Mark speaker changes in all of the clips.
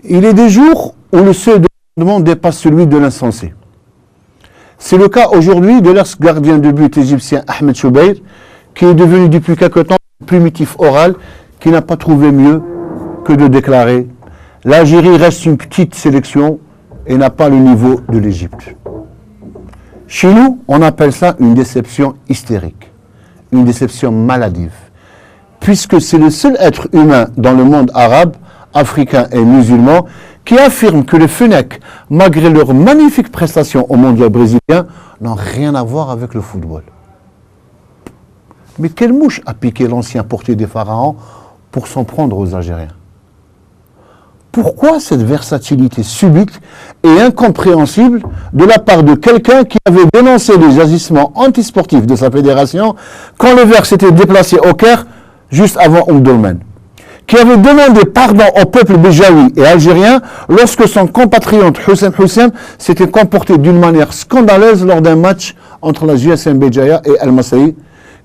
Speaker 1: Il est des jours où le seuil de rendement dépasse celui de l'insensé. C'est le cas aujourd'hui de l'ex-gardien de but égyptien Ahmed Choubeir, qui est devenu depuis quelque temps un primitif oral qui n'a pas trouvé mieux que de déclarer « L'Algérie reste une petite sélection et n'a pas le niveau de l'Égypte ». Chez nous, on appelle ça une déception hystérique, une déception maladive, puisque c'est le seul être humain dans le monde arabe, africain et musulman qui affirme que les Fennecs, malgré leurs magnifiques prestations au mondial brésilien, n'ont rien à voir avec le football. Mais quelle mouche a piqué l'ancien portier des Pharaons pour s'en prendre aux Algériens? Pourquoi cette versatilité subite et incompréhensible de la part de quelqu'un qui avait dénoncé les agissements antisportifs de sa fédération quand le Vert s'était déplacé au Caire juste avant Omdurman, qui avait demandé pardon au peuple béjaoui et algérien lorsque son compatriote Houssem s'était comporté d'une manière scandaleuse lors d'un match entre la JSM Béjaïa et Al-Massaï,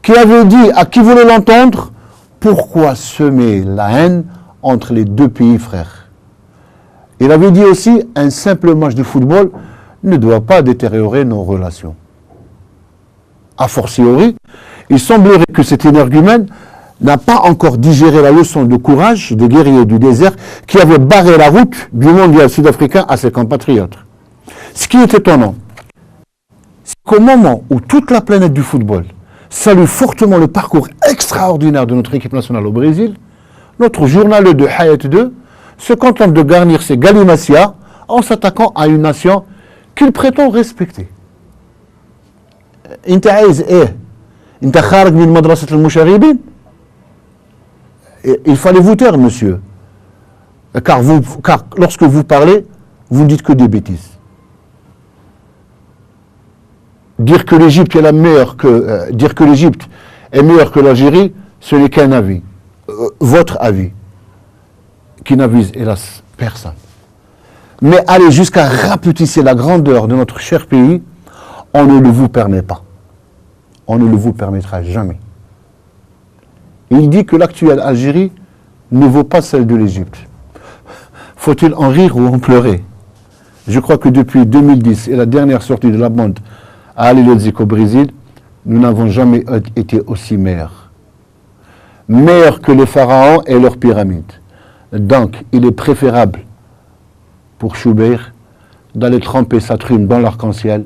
Speaker 1: qui avait dit à qui voulait l'entendre « Pourquoi semer la haine entre les deux pays frères ?» Il avait dit aussi « Un simple match de football ne doit pas détériorer nos relations. » A fortiori, il semblerait que cet énergumène n'a pas encore digéré la leçon de courage des guerriers du désert qui avaient barré la route du mondial sud-africain à ses compatriotes. Ce qui est étonnant, c'est qu'au moment où toute la planète du football salue fortement le parcours extraordinaire de notre équipe nationale au Brésil, notre journal de Hayat 2 se contente de garnir ses galimatia en s'attaquant à une nation qu'il prétend respecter. Il fallait vous taire, monsieur, car lorsque vous parlez, vous ne dites que des bêtises. Dire que l'Égypte est meilleure que l'Algérie, ce n'est qu'un avis, votre avis, qui n'avise hélas personne. Mais aller jusqu'à rapetisser la grandeur de notre cher pays, on ne le vous permet pas. On ne le vous permettra jamais. Il dit que l'actuelle Algérie ne vaut pas celle de l'Égypte. Faut-il en rire ou en pleurer? Je crois que depuis 2010 et la dernière sortie de la bande à Ali Lezik au Brésil, nous n'avons jamais été aussi meilleurs. Meilleurs que les pharaons et leurs pyramides. Donc, il est préférable pour Choubeir d'aller tremper sa trune dans l'arc-en-ciel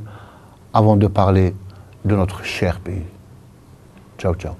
Speaker 1: avant de parler de notre cher pays. Ciao, ciao.